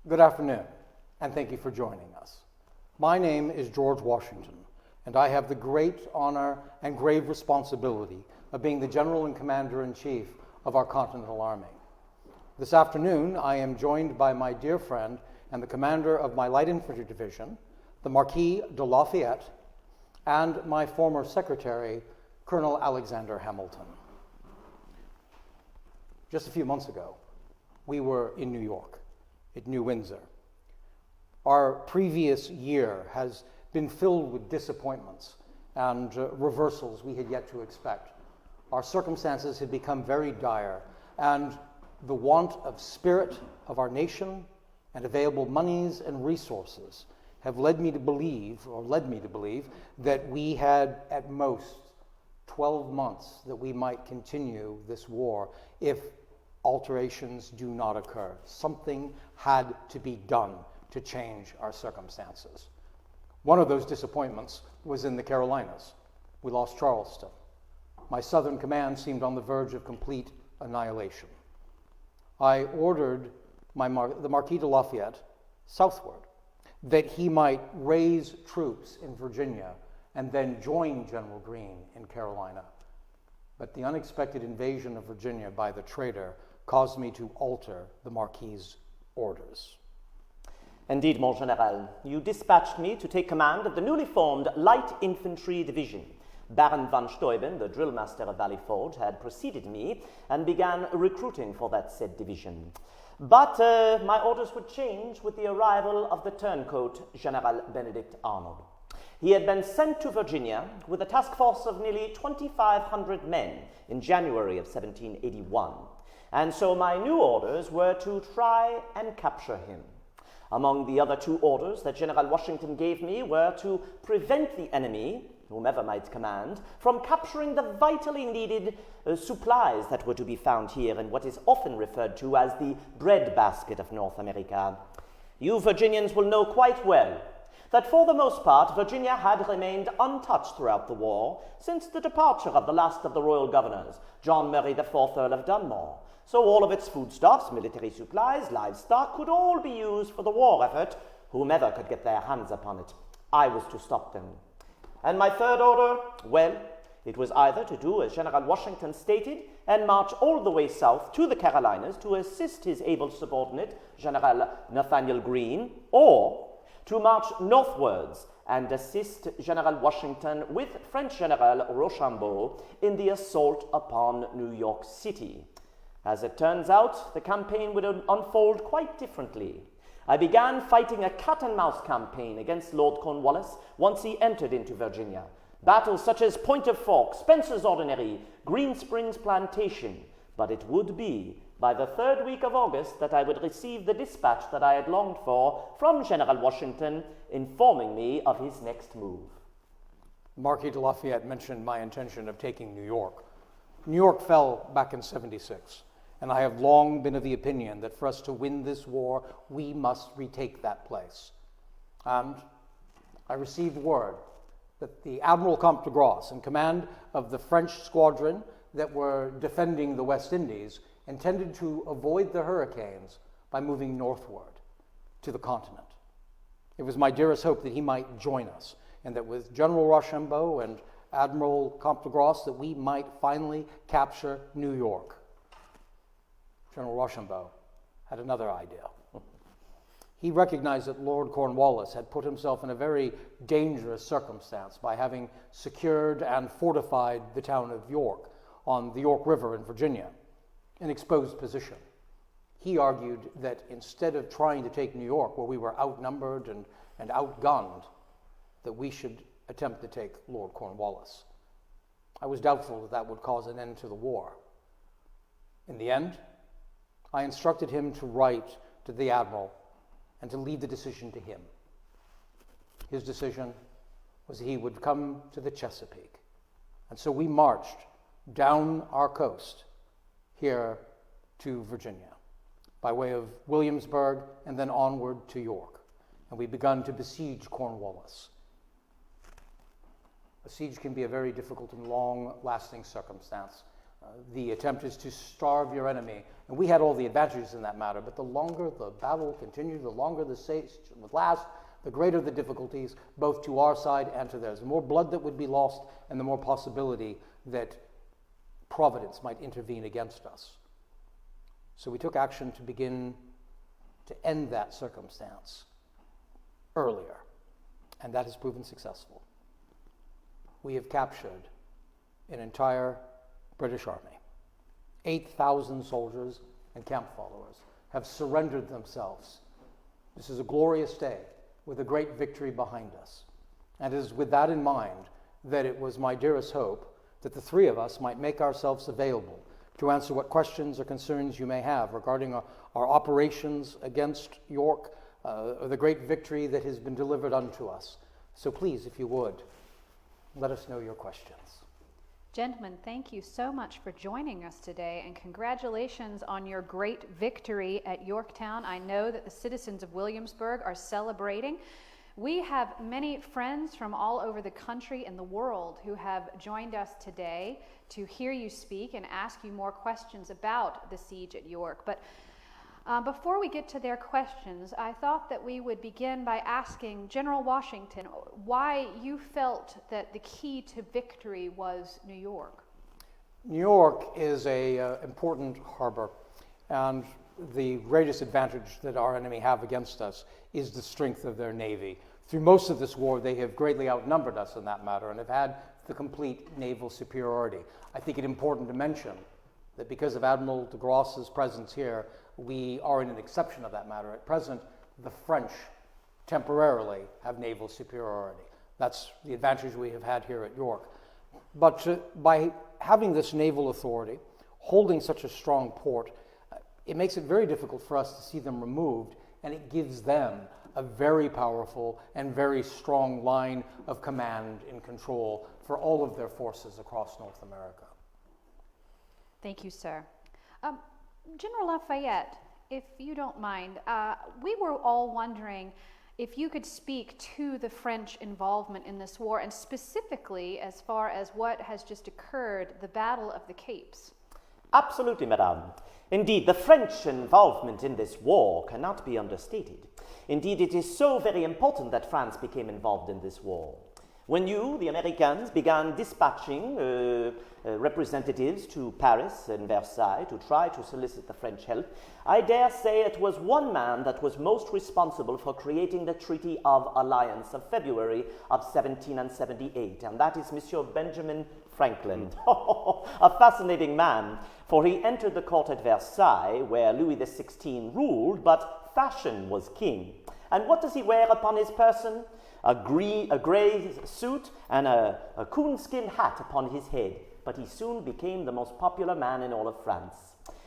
Good afternoon, and thank you for joining us. My name is George Washington, and I have the great honor and grave responsibility of being the General and Commander-in-Chief of our Continental Army. This afternoon, I am joined by my dear friend and the commander of my Light Infantry Division, the Marquis de Lafayette, and my former secretary, Colonel Alexander Hamilton. Just a few months ago, we were in New York, at New Windsor. Our previous year has been filled with disappointments and reversals we had yet to expect. Our circumstances had become very dire, and the want of spirit of our nation and available monies and resources have led me to believe that we had at most 12 months that we might continue this war if alterations do not occur. Something had to be done to change our circumstances. One of those disappointments was in the Carolinas. We lost Charleston. My Southern command seemed on the verge of complete annihilation. I ordered the Marquis de Lafayette southward, that he might raise troops in Virginia and then join General Greene in Carolina. But the unexpected invasion of Virginia by the traitor caused me to alter the Marquis's orders. Indeed, Mon Général, you dispatched me to take command of the newly formed Light Infantry Division. Baron von Steuben, the drill master of Valley Forge, had preceded me and began recruiting for that said division. But my orders would change with the arrival of the turncoat, General Benedict Arnold. He had been sent to Virginia with a task force of nearly 2,500 men in January of 1781, and so my new orders were to try and capture him. Among the other two orders that General Washington gave me were to prevent the enemy, whomever might command, from capturing the vitally needed supplies that were to be found here in what is often referred to as the breadbasket of North America. You Virginians will know quite well that for the most part, Virginia had remained untouched throughout the war since the departure of the last of the royal governors, John Murray IV, Earl of Dunmore. So all of its foodstuffs, military supplies, livestock could all be used for the war effort, whomever could get their hands upon it. I was to stop them. And my third order, well, it was either to do as General Washington stated and march all the way south to the Carolinas to assist his able subordinate, General Nathaniel Greene, or to march northwards and assist General Washington with French General Rochambeau in the assault upon New York City. As it turns out, the campaign would unfold quite differently. I began fighting a cat-and-mouse campaign against Lord Cornwallis once he entered into Virginia. Battles such as Point of Fork, Spencer's Ordinary, Green Springs Plantation. But it would be by the third week of August that I would receive the dispatch that I had longed for from General Washington, informing me of his next move. Marquis de Lafayette mentioned my intention of taking New York. New York fell back in '76. And I have long been of the opinion that for us to win this war, we must retake that place. And I received word that the Admiral Comte de Grasse, in command of the French squadron that were defending the West Indies, intended to avoid the hurricanes by moving northward to the continent. It was my dearest hope that he might join us, and that with General Rochambeau and Admiral Comte de Grasse, that we might finally capture New York. General Rochambeau had another idea. He recognized that Lord Cornwallis had put himself in a very dangerous circumstance by having secured and fortified the town of York on the York River in Virginia, an exposed position. He argued that instead of trying to take New York, where we were outnumbered and outgunned, that we should attempt to take Lord Cornwallis. I was doubtful that would cause an end to the war. In the end, I instructed him to write to the Admiral and to leave the decision to him. His decision was he would come to the Chesapeake. And so we marched down our coast here to Virginia by way of Williamsburg and then onward to York. And we begun to besiege Cornwallis. A siege can be a very difficult and long-lasting circumstance. The attempt is to starve your enemy. And we had all the advantages in that matter, but the longer the battle continued, the longer the siege would last, the greater the difficulties, both to our side and to theirs. The more blood that would be lost, and the more possibility that Providence might intervene against us. So we took action to begin to end that circumstance earlier, and that has proven successful. We have captured an entire British army. 8,000 soldiers and camp followers have surrendered themselves. This is a glorious day with a great victory behind us. And it is with that in mind that it was my dearest hope that the three of us might make ourselves available to answer what questions or concerns you may have regarding our operations against York, or the great victory that has been delivered unto us. So please, if you would, let us know your questions. Gentlemen, thank you so much for joining us today, and congratulations on your great victory at Yorktown. I know that the citizens of Williamsburg are celebrating. We have many friends from all over the country and the world who have joined us today to hear you speak and ask you more questions about the siege at York. But before we get to their questions, I thought that we would begin by asking General Washington why you felt that the key to victory was New York. New York is an important harbor, and the greatest advantage that our enemy have against us is the strength of their navy. Through most of this war, they have greatly outnumbered us in that matter and have had the complete naval superiority. I think it important to mention that because of Admiral de Grasse's presence here, we are in an exception of that matter. At present, the French temporarily have naval superiority. That's the advantage we have had here at York. But by having this naval authority, holding such a strong port, it makes it very difficult for us to see them removed, and it gives them a very powerful and very strong line of command and control for all of their forces across North America. Thank you, sir. General Lafayette, if you don't mind, we were all wondering if you could speak to the French involvement in this war, and specifically as far as what has just occurred, the Battle of the Capes. Absolutely, madame. Indeed, the French involvement in this war cannot be understated. Indeed, it is so very important that France became involved in this war. When you, the Americans, began dispatching representatives to Paris and Versailles to try to solicit the French help, I dare say it was one man that was most responsible for creating the Treaty of Alliance of February of 1778, and that is Monsieur Benjamin Franklin. A fascinating man, for he entered the court at Versailles, where Louis XVI ruled, but fashion was king. And what does he wear upon his person? A grey suit and a coonskin hat upon his head, but he soon became the most popular man in all of France.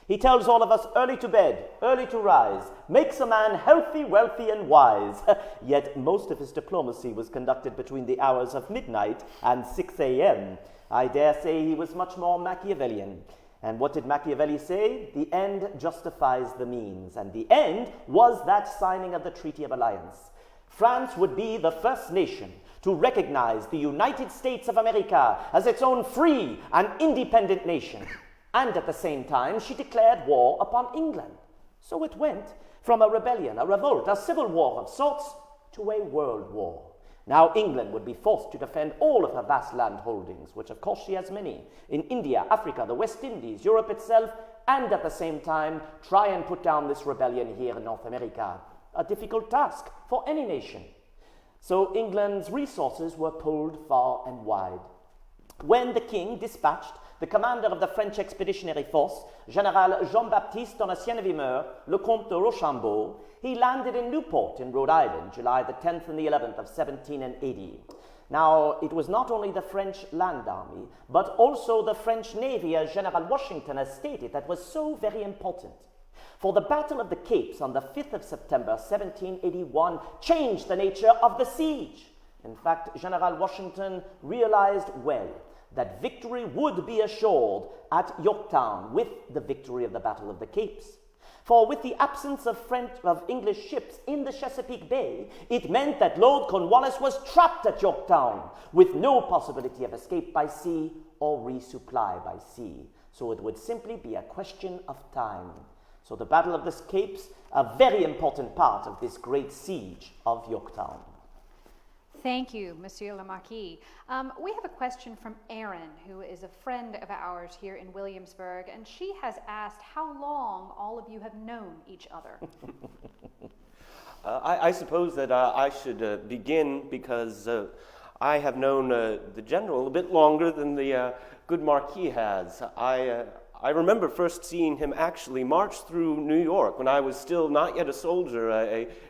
He tells all of us early to bed, early to rise, makes a man healthy, wealthy, and wise. Yet most of his diplomacy was conducted between the hours of midnight and 6 a.m. I dare say he was much more Machiavellian. And what did Machiavelli say? The end justifies the means, and the end was that signing of the Treaty of Alliance. France would be the first nation to recognize the United States of America as its own free and independent nation. And at the same time, she declared war upon England. So it went from a rebellion, a revolt, a civil war of sorts, to a world war. Now England would be forced to defend all of her vast land holdings, which of course she has many, in India, Africa, the West Indies, Europe itself, and at the same time try and put down this rebellion here in North America. A difficult task for any nation. So England's resources were pulled far and wide. When the king dispatched the commander of the French expeditionary force, General Jean-Baptiste Donatien-Vimeur, le Comte de Rochambeau, he landed in Newport in Rhode Island, July the 10th and the 11th of 1780. Now, it was not only the French land army, but also the French navy, as General Washington has stated, that was so very important. For the Battle of the Capes on the 5th of September 1781 changed the nature of the siege. In fact, General Washington realized well that victory would be assured at Yorktown with the victory of the Battle of the Capes. For with the absence of English ships in the Chesapeake Bay, it meant that Lord Cornwallis was trapped at Yorktown with no possibility of escape by sea or resupply by sea. so it would simply be a question of time. So the Battle of the Capes, a very important part of this great siege of Yorktown. Thank you, Monsieur le Marquis. We have a question from Erin, who is a friend of ours here in Williamsburg, and she has asked how long all of you have known each other. I suppose that I should begin because I have known the General a bit longer than the good Marquis has. I remember first seeing him actually march through New York when I was still not yet a soldier,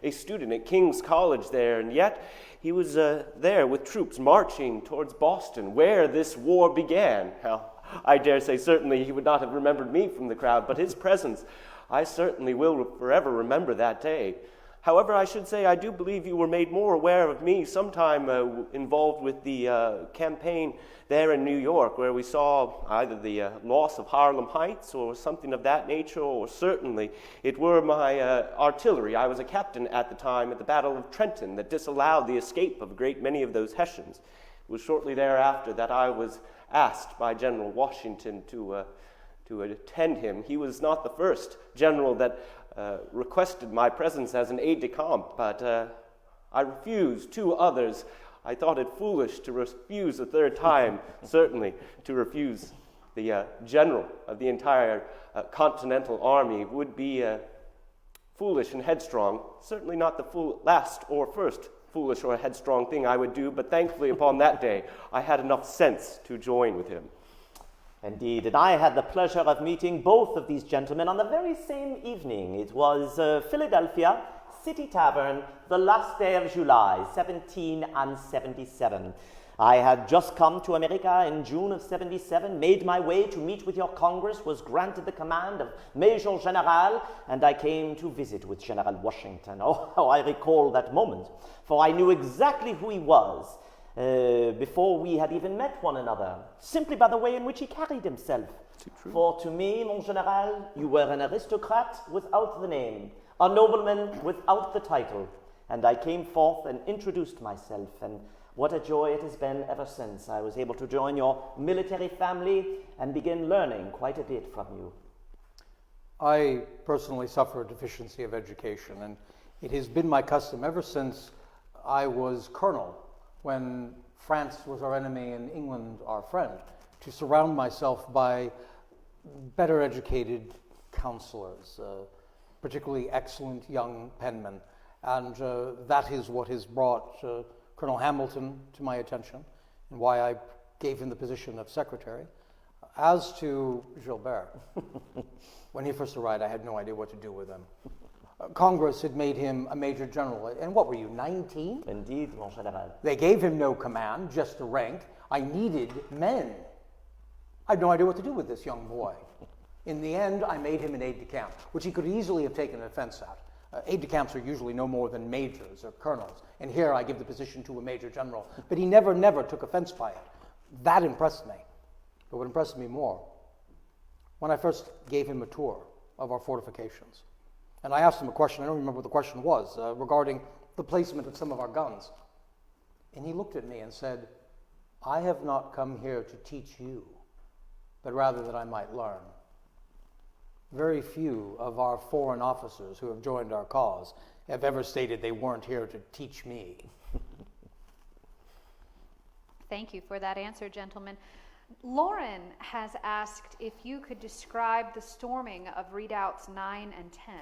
a student at King's College there, and yet he was there with troops marching towards Boston, where this war began. Now, I dare say certainly he would not have remembered me from the crowd, but his presence, I certainly will forever remember that day. However, I should say I do believe you were made more aware of me sometime involved with the campaign there in New York, where we saw either the loss of Harlem Heights or something of that nature, or certainly it were my artillery. I was a captain at the time at the Battle of Trenton that disallowed the escape of a great many of those Hessians. It was shortly thereafter that I was asked by General Washington to attend him. He was not the first general that requested my presence as an aide-de-camp, but I refused. Two others. I thought it foolish to refuse a third time, certainly to refuse the general of the entire Continental Army would be foolish and headstrong. Certainly not the last or first foolish or headstrong thing I would do, but thankfully upon that day I had enough sense to join with him. Indeed, and I had the pleasure of meeting both of these gentlemen on the very same evening. It was Philadelphia City Tavern, the last day of July, 1777. I had just come to America in June of 77, made my way to meet with your Congress, was granted the command of Major General, and I came to visit with General Washington. Oh, how I recall that moment, for I knew exactly who he was. Before we had even met one another, simply by the way in which he carried himself. For to me, mon général, you were an aristocrat without the name, a nobleman without the title, and I came forth and introduced myself, and what a joy it has been ever since I was able to join your military family and begin learning quite a bit from you. I personally suffer a deficiency of education, and it has been my custom ever since I was colonel, when France was our enemy and England our friend, to surround myself by better educated counselors, particularly excellent young penmen. And that is what has brought Colonel Hamilton to my attention and why I gave him the position of secretary. As to Gilbert, when he first arrived, I had no idea what to do with him. Congress had made him a major general. And what were you, 19? Indeed, mon général. They gave him no command, just a rank. I needed men. I had no idea what to do with this young boy. In the end, I made him an aide-de-camp, which he could easily have taken offense at. Aide-de-camps are usually no more than majors or colonels, and here I give the position to a major general. But he never took offense by it. That impressed me. But what impressed me more, when I first gave him a tour of our fortifications, and I asked him a question, I don't remember what the question was, regarding the placement of some of our guns. And he looked at me and said, I have not come here to teach you, but rather that I might learn. Very few of our foreign officers who have joined our cause have ever stated they weren't here to teach me. Thank you for that answer, gentlemen. Lauren has asked if you could describe the storming of redoubts 9 and 10.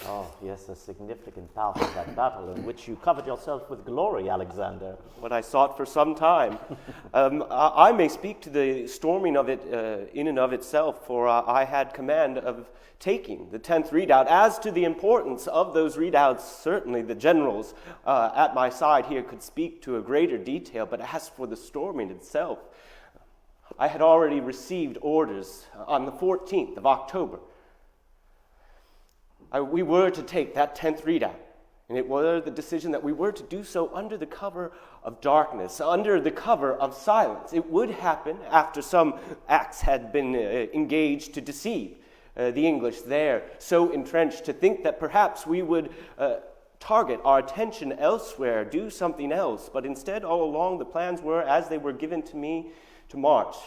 Oh, yes, a significant part of that battle in which you covered yourself with glory, Alexander. What I sought for some time. I may speak to the storming of it in and of itself, for I had command of taking the 10th redoubt. As to the importance of those redoubts, certainly the generals at my side here could speak to a greater detail, but as for the storming itself, I had already received orders on the 14th of October. We were to take that 10th redoubt, and it was the decision that we were to do so under the cover of darkness, under the cover of silence. It would happen after some acts had been engaged to deceive the English there, so entrenched to think that perhaps we would target our attention elsewhere, do something else. But instead, all along, the plans were, as they were given to me, to march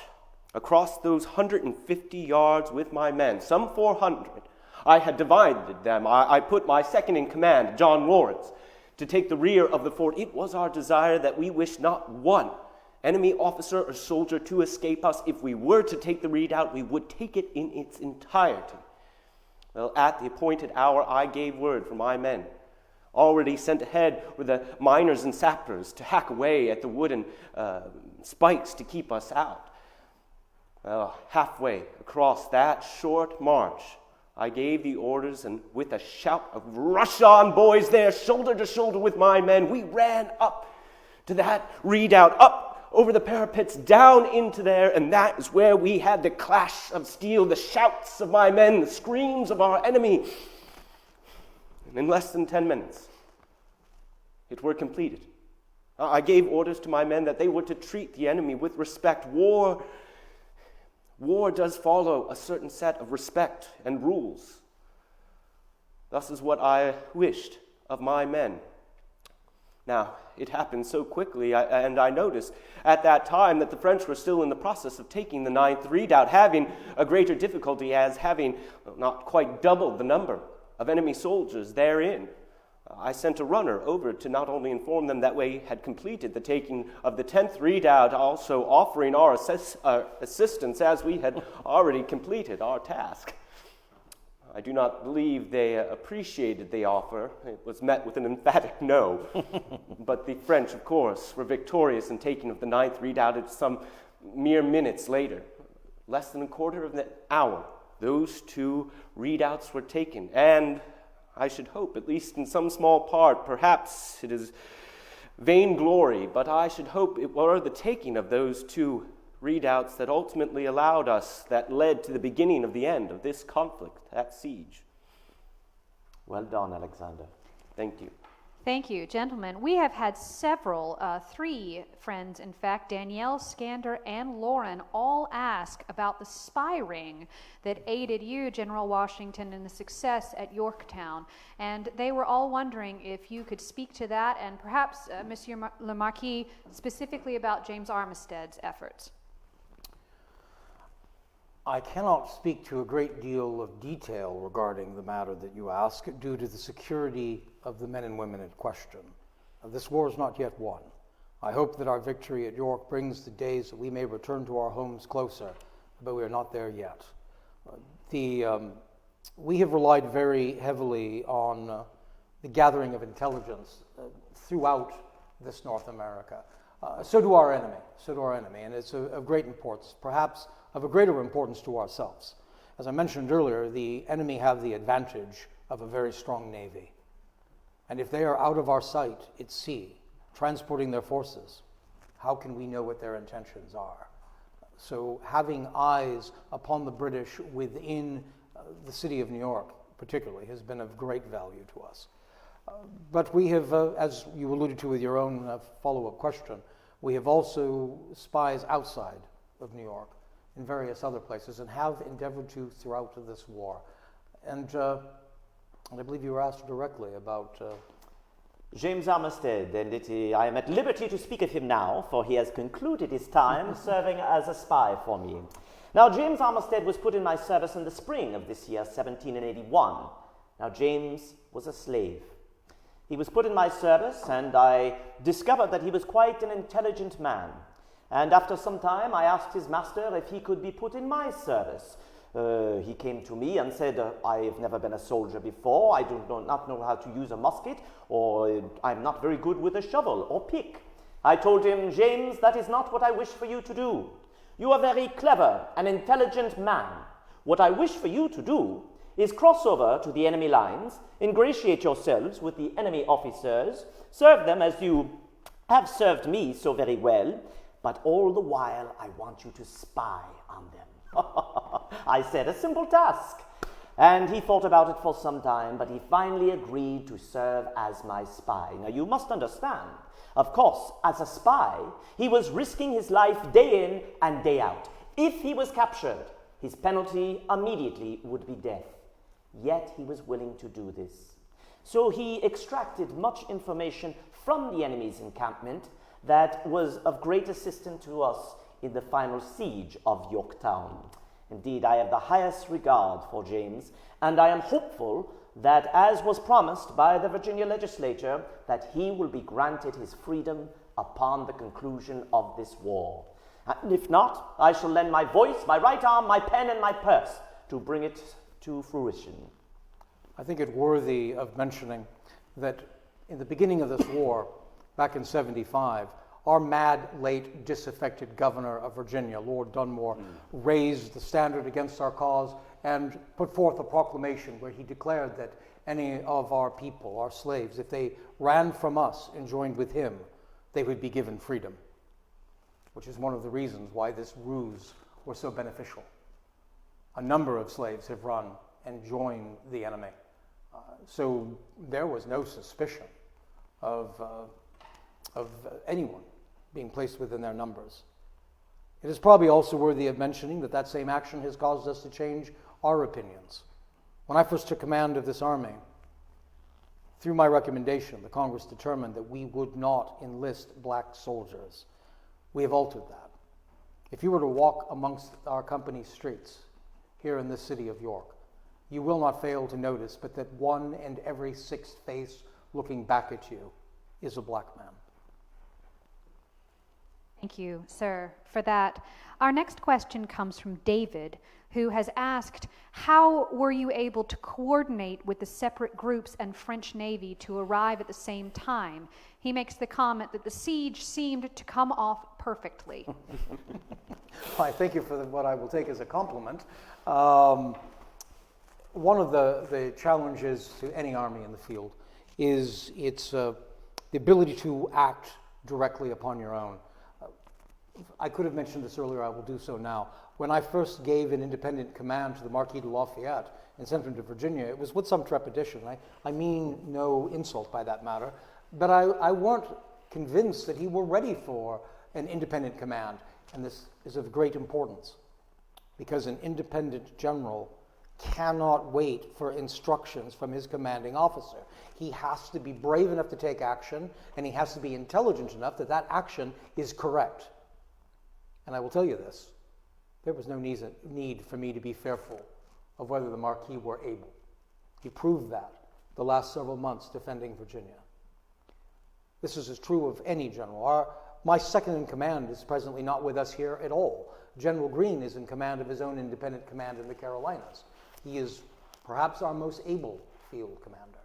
Across those 150 yards with my men, some 400, I had divided them. I put my second in command, John Lawrence, to take the rear of the fort. It was our desire that we wished not one enemy officer or soldier to escape us. If we were to take the redoubt, we would take it in its entirety. Well, at the appointed hour, I gave word for my men. Already sent ahead were the miners and sappers to hack away at the wooden spikes to keep us out. Well, halfway across that short march, I gave the orders, and with a shout of "Rush on, boys!" there, shoulder to shoulder with my men, we ran up to that redoubt, up over the parapets, down into there, and that is where we had the clash of steel, the shouts of my men, the screams of our enemy. And in less than 10 minutes, it were completed. I gave orders to my men that they were to treat the enemy with respect. War does follow a certain set of respect and rules. Thus is what I wished of my men. Now, it happened so quickly, and I noticed at that time that the French were still in the process of taking the 9th redoubt, having a greater difficulty as having not quite doubled the number of enemy soldiers therein. I sent a runner over to not only inform them that we had completed the taking of the 10th redoubt, also offering our assistance as we had already completed our task. I do not believe they appreciated the offer. It was met with an emphatic no. But the French, of course, were victorious in taking of the 9th redoubt at some mere minutes later. Less than a quarter of an hour, those 2 redoubts were taken, and I should hope, at least in some small part, perhaps it is vainglory, but I should hope it were the taking of those 2 redoubts that ultimately allowed us, that led to the beginning of the end of this conflict, that siege. Well done, Alexander. Thank you. Thank you, gentlemen. We have had several, 3 friends, in fact, Danielle, Skander, and Lauren, all ask about the spy ring that aided you, General Washington, in the success at Yorktown. And they were all wondering if you could speak to that, and perhaps, Monsieur le Marquis, specifically about James Armistead's efforts. I cannot speak to a great deal of detail regarding the matter that you ask due to the security of the men and women in question. This war is not yet won. I hope that our victory at York brings the days that we may return to our homes closer, but we are not there yet. We have relied very heavily on the gathering of intelligence throughout this North America. So do our enemy, and it's of great importance, perhaps of a greater importance to ourselves. As I mentioned earlier, the enemy have the advantage of a very strong navy. And if they are out of our sight at sea, transporting their forces, how can we know what their intentions are? So having eyes upon the British within the city of New York, particularly, has been of great value to us. But we have, as you alluded to with your own follow-up question, we have also spies outside of New York in various other places, and have endeavored to throughout this war. And I believe you were asked directly about... James Armistead, and I am at liberty to speak of him now, for he has concluded his time serving as a spy for me. Now, James Armistead was put in my service in the spring of this year, 1781. Now, James was a slave. He was put in my service, and I discovered that he was quite an intelligent man. And after some time, I asked his master if he could be put in my service. He came to me and said, I have never been a soldier before. I do not know how to use a musket, or I'm not very good with a shovel or pick. I told him, James, that is not what I wish for you to do. You are very clever and intelligent man. What I wish for you to do is cross over to the enemy lines, ingratiate yourselves with the enemy officers, serve them as you have served me so very well, but all the while I want you to spy on them. I said, a simple task. And he thought about it for some time, but he finally agreed to serve as my spy. Now, you must understand, of course, as a spy, he was risking his life day in and day out. If he was captured, his penalty immediately would be death. Yet he was willing to do this. So he extracted much information from the enemy's encampment that was of great assistance to us in the final siege of Yorktown. Indeed, I have the highest regard for James, and I am hopeful that, as was promised by the Virginia legislature, that he will be granted his freedom upon the conclusion of this war. And if not, I shall lend my voice, my right arm, my pen, and my purse to bring it to fruition. I think it worthy of mentioning that in the beginning of this war, back in 75, our mad, late, disaffected governor of Virginia, Lord Dunmore, raised the standard against our cause and put forth a proclamation where he declared that any of our people, our slaves, if they ran from us and joined with him, they would be given freedom, which is one of the reasons why this ruse was so beneficial. A number of slaves have run and joined the enemy. So there was no suspicion of anyone being placed within their numbers. It is probably also worthy of mentioning that that same action has caused us to change our opinions. When I first took command of this army, through my recommendation, the Congress determined that we would not enlist black soldiers. We have altered that. If you were to walk amongst our company's streets here in this city of York, you will not fail to notice but that one and every sixth face looking back at you is a black man. Thank you, sir, for that. Our next question comes from David, who has asked, how were you able to coordinate with the separate groups and French Navy to arrive at the same time? He makes the comment that the siege seemed to come off perfectly. I thank you for what I will take as a compliment. One of the challenges to any army in the field is its the ability to act directly upon your own. I could have mentioned this earlier, I will do so now. When I first gave an independent command to the Marquis de Lafayette and sent him to Virginia, it was with some trepidation. I mean no insult by that matter, but I weren't convinced that he were ready for an independent command. And this is of great importance, because an independent general cannot wait for instructions from his commanding officer. He has to be brave enough to take action, and he has to be intelligent enough that that action is correct. And I will tell you this, there was no need for me to be fearful of whether the Marquis were able. He proved that the last several months defending Virginia. This is as true of any general. My second in command is presently not with us here at all. General Greene is in command of his own independent command in the Carolinas. He is perhaps our most able field commander.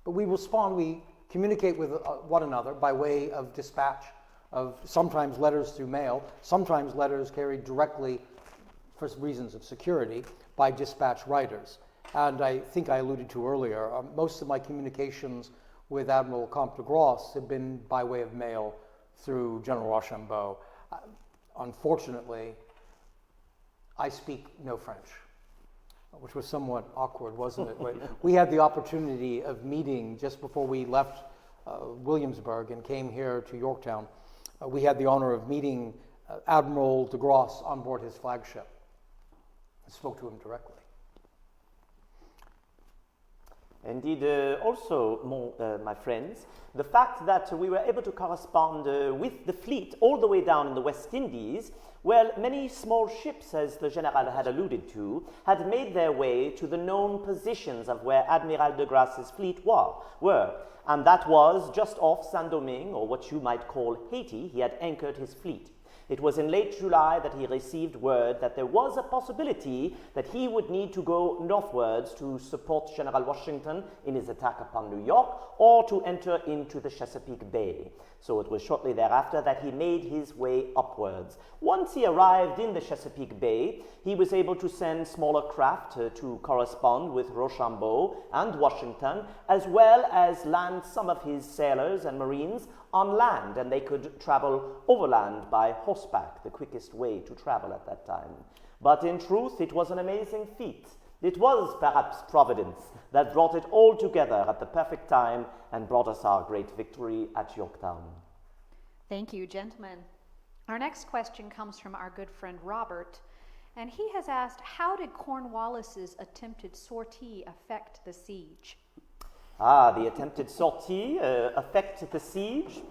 But we respond, we communicate with one another by way of dispatch, of sometimes letters through mail, sometimes letters carried directly, for reasons of security, by dispatch riders. And I think I alluded to earlier, most of my communications with Admiral Comte de Grasse have been by way of mail through General Rochambeau. Unfortunately, I speak no French, which was somewhat awkward, wasn't it? We had the opportunity of meeting just before we left Williamsburg and came here to Yorktown. We had the honor of meeting Admiral de Grasse on board his flagship. I spoke to him directly. Indeed, also, my friends, the fact that we were able to correspond with the fleet all the way down in the West Indies, well, many small ships, as the General had alluded to, had made their way to the known positions of where Admiral de Grasse's fleet were. And that was just off Saint-Domingue, or what you might call Haiti. He had anchored his fleet. It was in late July that he received word that there was a possibility that he would need to go northwards to support General Washington in his attack upon New York, or to enter into the Chesapeake Bay. So it was shortly thereafter that he made his way upwards. Once he arrived in the Chesapeake Bay, he was able to send smaller craft to correspond with Rochambeau and Washington, as well as land some of his sailors and marines on land, and they could travel overland by horseback, the quickest way to travel at that time. But in truth, it was an amazing feat. It was perhaps Providence that brought it all together at the perfect time and brought us our great victory at Yorktown. Thank you, gentlemen. Our next question comes from our good friend Robert, and he has asked, how did Cornwallis's attempted sortie affect the siege? The attempted sortie affect the siege.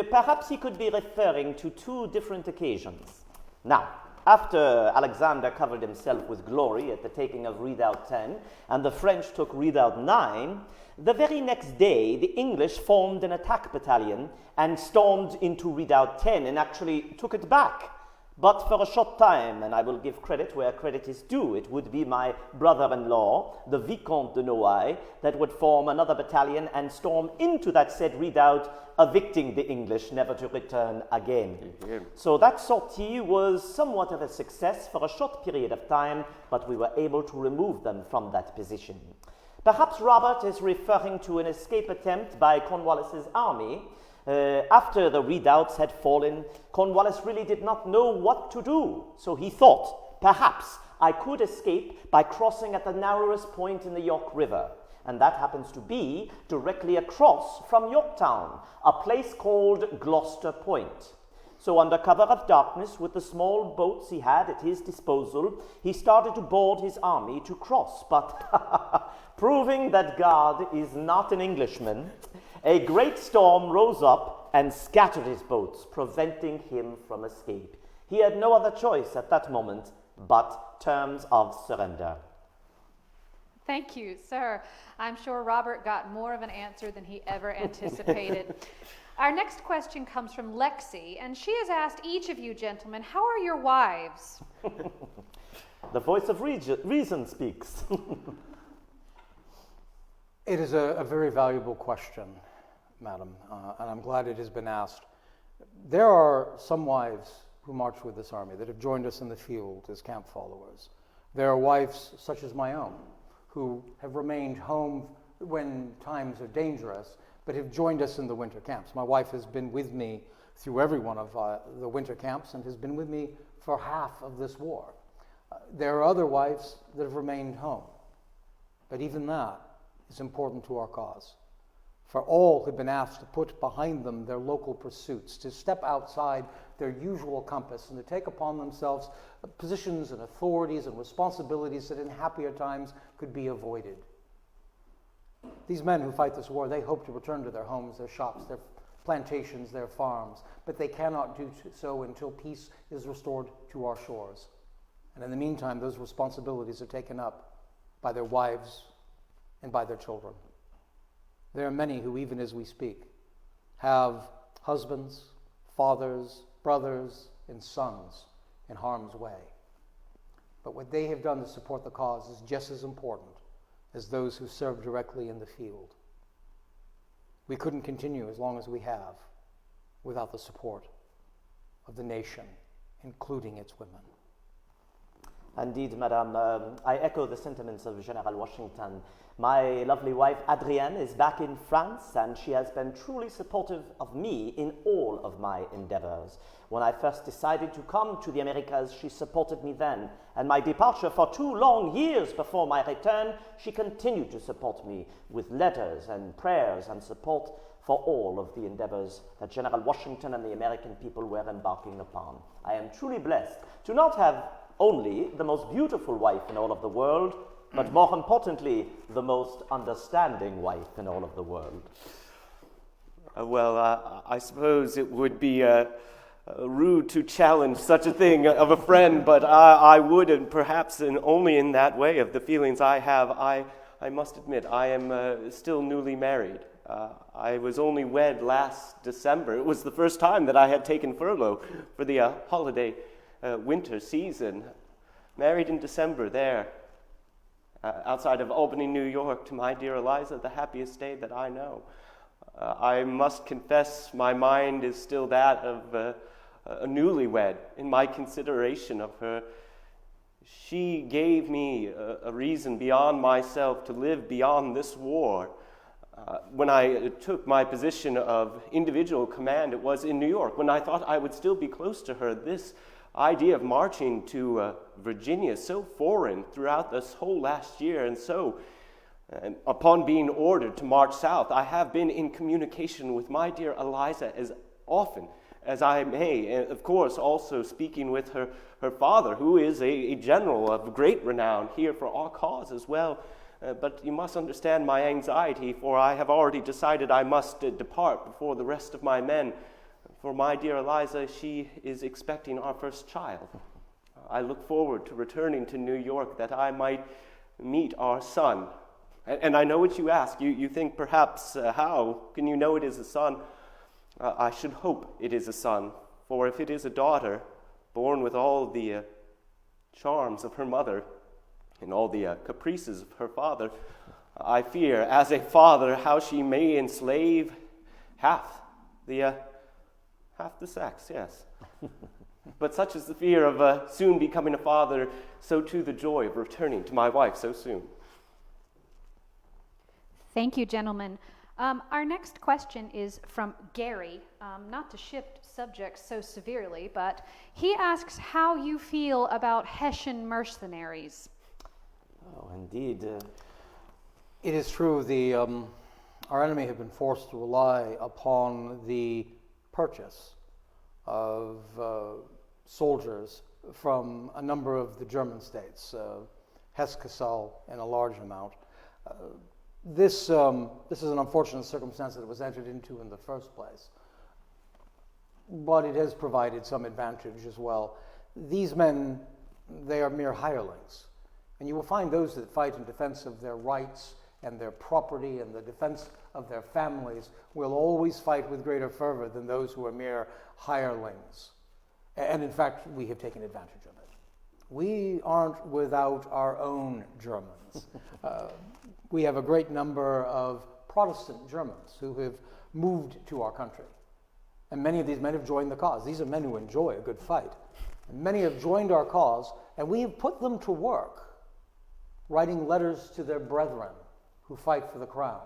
Perhaps he could be referring to two different occasions. Now, after Alexander covered himself with glory at the taking of Redoubt 10 and the French took Redoubt 9, the very next day the English formed an attack battalion and stormed into Redoubt 10 and actually took it back. But for a short time, and I will give credit where credit is due, it would be my brother-in-law, the Vicomte de Noailles, that would form another battalion and storm into that said redoubt, evicting the English never to return again. So that sortie was somewhat of a success for a short period of time, but we were able to remove them from that position. Perhaps Robert is referring to an escape attempt by Cornwallis's army. After the redoubts had fallen, Cornwallis really did not know what to do. So he thought, perhaps I could escape by crossing at the narrowest point in the York River. And that happens to be directly across from Yorktown, a place called Gloucester Point. So under cover of darkness, with the small boats he had at his disposal, he started to board his army to cross. But proving that God is not an Englishman, a great storm rose up and scattered his boats, preventing him from escape. He had no other choice at that moment but terms of surrender. Thank you, sir. I'm sure Robert got more of an answer than he ever anticipated. Our next question comes from Lexi, and she has asked each of you gentlemen, how are your wives? The voice of reason speaks. It is a very valuable question, madam, and I'm glad it has been asked. There are some wives who march with this army that have joined us in the field as camp followers. There are wives such as my own who have remained home when times are dangerous, but have joined us in the winter camps. My wife has been with me through every one of the winter camps and has been with me for half of this war. There are other wives that have remained home, but even that is important to our cause. For all have been asked to put behind them their local pursuits, to step outside their usual compass and to take upon themselves positions and authorities and responsibilities that in happier times could be avoided. These men who fight this war, they hope to return to their homes, their shops, their plantations, their farms, but they cannot do so until peace is restored to our shores. And in the meantime, those responsibilities are taken up by their wives and by their children. There are many who, even as we speak, have husbands, fathers, brothers, and sons in harm's way. But what they have done to support the cause is just as important as those who serve directly in the field. We couldn't continue as long as we have without the support of the nation, including its women. Indeed, Madame, I echo the sentiments of General Washington. My lovely wife, Adrienne, is back in France, and she has been truly supportive of me in all of my endeavors. When I first decided to come to the Americas, she supported me then, and my departure for 2 long years before my return, she continued to support me with letters and prayers and support for all of the endeavors that General Washington and the American people were embarking upon. I am truly blessed to not have only the most beautiful wife in all of the world, but more importantly, the most understanding wife in all of the world. I suppose it would be rude to challenge such a thing of a friend, but I would, and perhaps only in that way of the feelings I have. I must admit, I am still newly married. I was only wed last December. It was the first time that I had taken furlough for the holiday winter season. Married in December there, outside of Albany, New York, to my dear Eliza, the happiest day that I know. I must confess my mind is still that of a newlywed in my consideration of her. She gave me a reason beyond myself to live beyond this war. When I took my position of individual command, it was in New York. When I thought I would still be close to her, this idea of marching to Virginia, so foreign throughout this whole last year, and so upon being ordered to march south, I have been in communication with my dear Eliza as often as I may, and of course also speaking with her father, who is a general of great renown here for our cause as well. but you must understand my anxiety, for I have already decided I must depart before the rest of my men. For my dear Eliza, she is expecting our first child. I look forward to returning to New York that I might meet our son. And I know what you ask. You think perhaps, how can you know it is a son? I should hope it is a son, for if it is a daughter, born with all the charms of her mother and all the caprices of her father, I fear, as a father, how she may enslave half the sex, yes. But such is the fear of soon becoming a father, so too the joy of returning to my wife so soon. Thank you, gentlemen. Our next question is from Gary, not to shift subjects so severely, but he asks how you feel about Hessian mercenaries. Oh, indeed. It is true, our enemy have been forced to rely upon the purchase of soldiers from a number of the German states, Hesse-Cassel in a large amount. This is an unfortunate circumstance that it was entered into in the first place, but it has provided some advantage as well. These men, they are mere hirelings, and you will find those that fight in defense of their rights and their property and the defense of their families will always fight with greater fervor than those who are mere hirelings. And in fact, we have taken advantage of it. We aren't without our own Germans. We have a great number of Protestant Germans who have moved to our country. And many of these men have joined the cause. These are men who enjoy a good fight. And many have joined our cause, and we have put them to work, writing letters to their brethren who fight for the crown,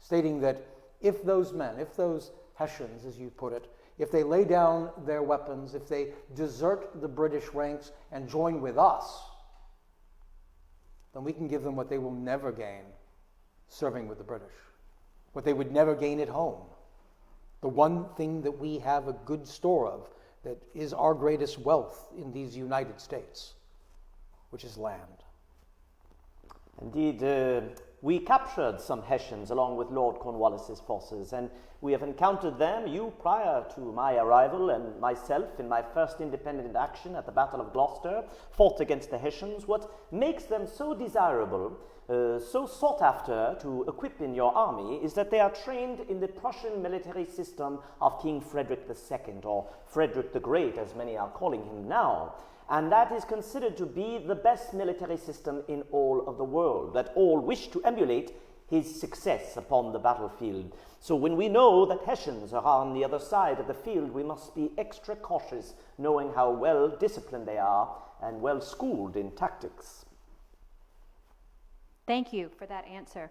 stating that if those men, if those Hessians, as you put it, if they lay down their weapons, if they desert the British ranks and join with us, then we can give them what they will never gain serving with the British, what they would never gain at home. The one thing that we have a good store of, that is our greatest wealth in these United States, which is land. Indeed, we captured some Hessians along with Lord Cornwallis's forces, and we have encountered them, you prior to my arrival and myself in my first independent action at the Battle of Gloucester, fought against the Hessians. What makes them so desirable, so sought after to equip in your army, is that they are trained in the Prussian military system of King Frederick II, or Frederick the Great, as many are calling him now. And that is considered to be the best military system in all of the world, that all wish to emulate his success upon the battlefield. So when we know that Hessians are on the other side of the field, we must be extra cautious, knowing how well disciplined they are and well schooled in tactics. Thank you for that answer.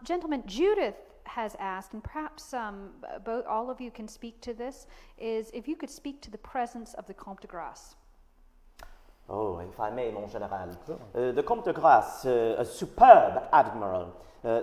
Gentlemen, Judith has asked, and perhaps all of you can speak to this, is if you could speak to the presence of the Comte de Grasse. Oh, if I may, mon général. The Comte de Grasse, a superb admiral,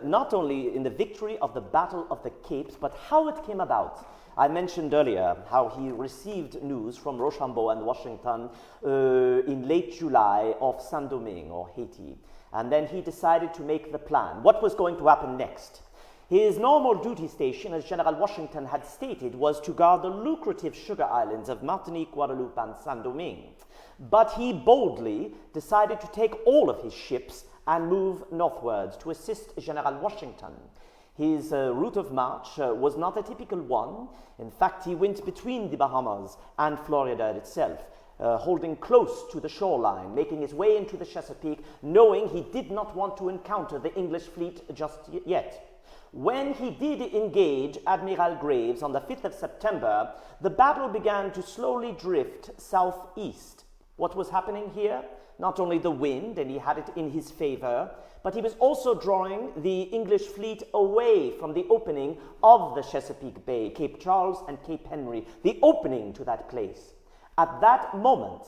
not only in the victory of the Battle of the Capes, but how it came about. I mentioned earlier how he received news from Rochambeau and Washington in late July of Saint-Domingue, or Haiti. And then he decided to make the plan. What was going to happen next? His normal duty station, as General Washington had stated, was to guard the lucrative sugar islands of Martinique, Guadeloupe, and Saint-Domingue. But he boldly decided to take all of his ships and move northwards to assist General Washington. His route of march was not a typical one. In fact, he went between the Bahamas and Florida itself, holding close to the shoreline, making his way into the Chesapeake, knowing he did not want to encounter the English fleet just yet. When he did engage Admiral Graves on the 5th of September, the battle began to slowly drift southeast. What was happening here? Not only the wind, and he had it in his favor, but he was also drawing the English fleet away from the opening of the Chesapeake Bay, Cape Charles and Cape Henry, the opening to that place. At that moment,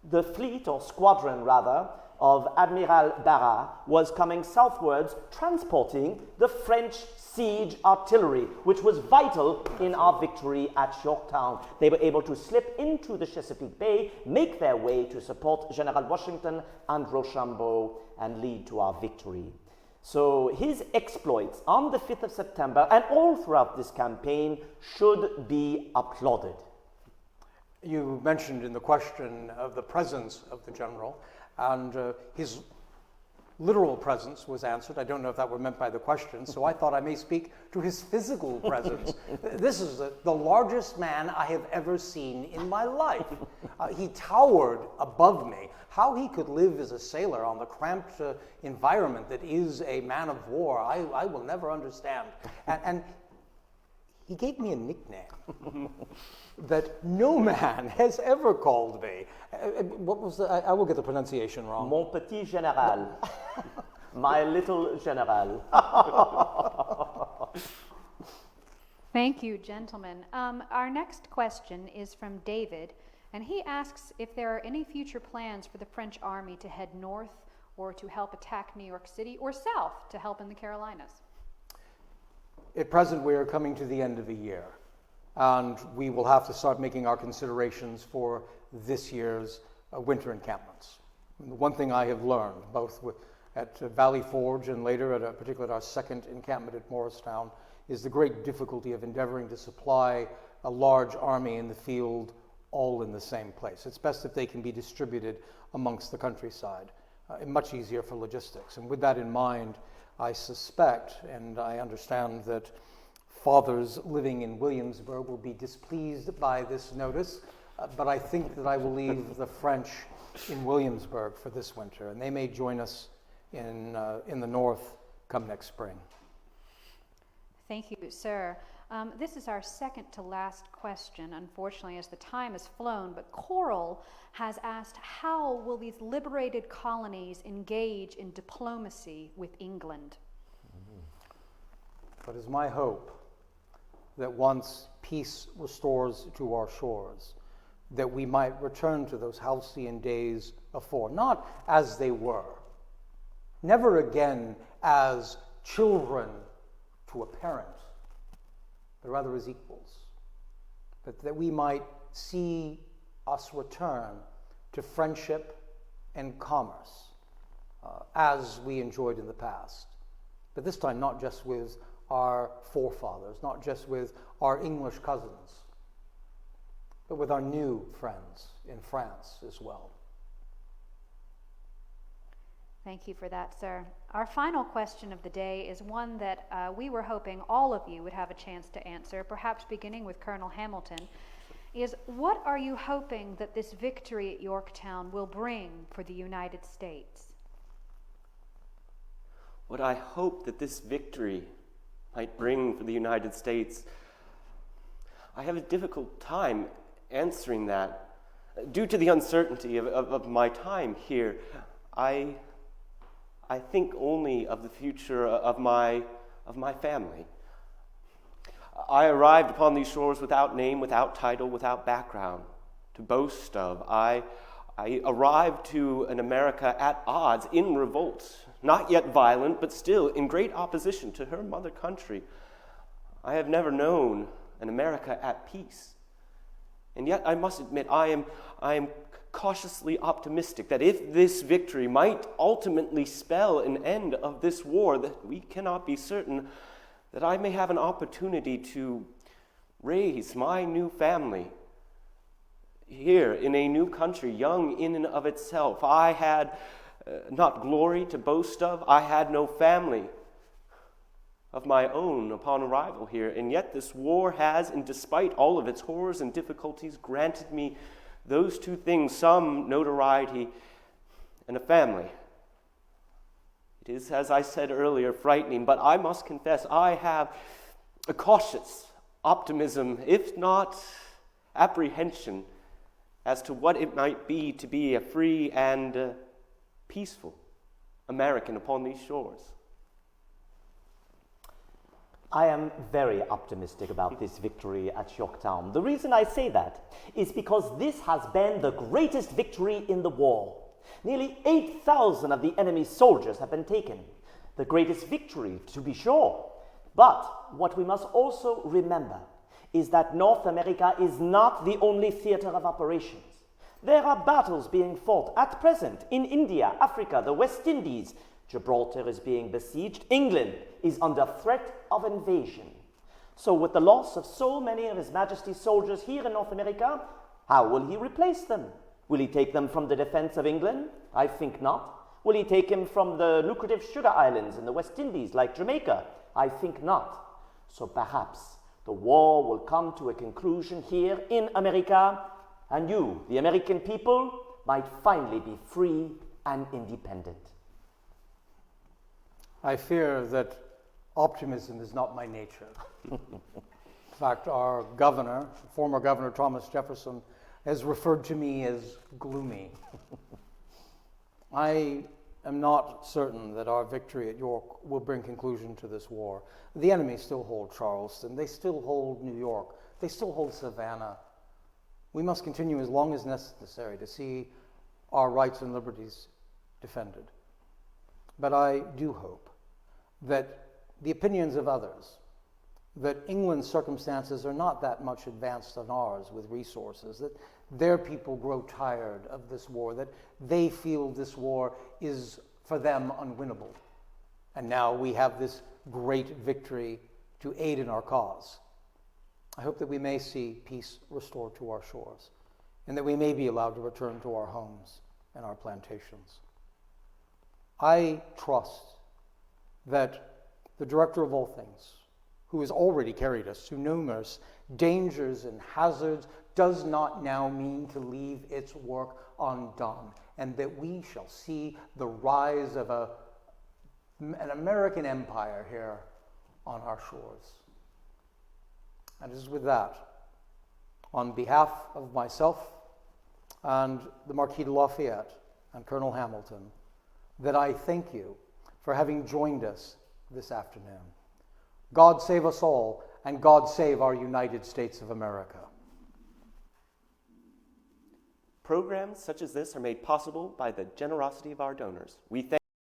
the fleet, or squadron rather, of Admiral Barras was coming southwards, transporting the French siege artillery, which was vital in our victory at Yorktown. They were able to slip into the Chesapeake Bay, make their way to support General Washington and Rochambeau, and lead to our victory. So his exploits on the 5th of September and all throughout this campaign should be applauded. You mentioned in the question of the presence of the general, and his literal presence was answered. I don't know if that were meant by the question, so I thought I may speak to his physical presence. This is the largest man I have ever seen in my life. He towered above me. How he could live as a sailor on the cramped environment that is a man of war, I will never understand. And he gave me a nickname that no man has ever called me. What was I will get the pronunciation wrong. Mon petit général. My little general. Thank you, gentlemen. Our next question is from David, and he asks if there are any future plans for the French army to head north or to help attack New York City, or south to help in the Carolinas. At present, we are coming to the end of the year, and we will have to start making our considerations for this year's winter encampments. And the one thing I have learned, both at Valley Forge and later, particularly at our second encampment at Morristown, is the great difficulty of endeavoring to supply a large army in the field all in the same place. It's best if they can be distributed amongst the countryside. Much easier for logistics. And with that in mind, I suspect, and I understand, that fathers living in Williamsburg will be displeased by this notice, but I think that I will leave the French in Williamsburg for this winter, and they may join us in the north come next spring. Thank you, sir. This is our second to last question, unfortunately, as the time has flown, but Coral has asked, how will these liberated colonies engage in diplomacy with England? But it's my hope that once peace restores to our shores, that we might return to those halcyon days of yore, not as they were, never again as children to a parent, but rather as equals, but that we might see us return to friendship and commerce as we enjoyed in the past, but this time not just with our forefathers, not just with our English cousins, but with our new friends in France as well. Thank you for that, sir. Our final question of the day is one that we were hoping all of you would have a chance to answer, perhaps beginning with Colonel Hamilton, is what are you hoping that this victory at Yorktown will bring for the United States? What I hope that this victory might bring for the United States, I have a difficult time answering that. Due to the uncertainty of my time here, I think only of the future of my family. I arrived upon these shores without name, without title, without background to boast of. I arrived to an America at odds, in revolt, not yet violent, but still in great opposition to her mother country. I have never known an America at peace. And yet I must admit I am cautiously optimistic that if this victory might ultimately spell an end of this war, that we cannot be certain that I may have an opportunity to raise my new family here in a new country, young in and of itself. I had not glory to boast of. I had no family of my own upon arrival here, and yet this war has, and despite all of its horrors and difficulties, granted me those two things, some notoriety and a family. It is, as I said earlier, frightening, but I must confess I have a cautious optimism, if not apprehension, as to what it might be to be a free and peaceful American upon these shores. I am very optimistic about this victory at Yorktown. The reason I say that is because this has been the greatest victory in the war. Nearly 8,000 of the enemy's soldiers have been taken. The greatest victory, to be sure. But what we must also remember is that North America is not the only theater of operations. There are battles being fought at present in India, Africa, the West Indies. Gibraltar is being besieged. England is under threat of invasion. So with the loss of so many of His Majesty's soldiers here in North America, how will he replace them? Will he take them from the defense of England? I think not. Will he take them from the lucrative sugar islands in the West Indies like Jamaica? I think not. So perhaps the war will come to a conclusion here in America, and you, the American people, might finally be free and independent. I fear that optimism is not my nature. In fact, our governor, former Governor Thomas Jefferson, has referred to me as gloomy. I am not certain that our victory at York will bring conclusion to this war. The enemy still hold Charleston. They still hold New York. They still hold Savannah. We must continue as long as necessary to see our rights and liberties defended. But I do hope that the opinions of others, that England's circumstances are not that much advanced than ours with resources, that their people grow tired of this war, that they feel this war is for them unwinnable. And now we have this great victory to aid in our cause. I hope that we may see peace restored to our shores, and that we may be allowed to return to our homes and our plantations. I trust that the Director of all things, who has already carried us through numerous dangers and hazards, does not now mean to leave its work undone, and that we shall see the rise of an American empire here on our shores. And it is with that, on behalf of myself and the Marquis de Lafayette and Colonel Hamilton, that I thank you for having joined us this afternoon. God save us all, and God save our United States of America. Programs such as this are made possible by the generosity of our donors. We thank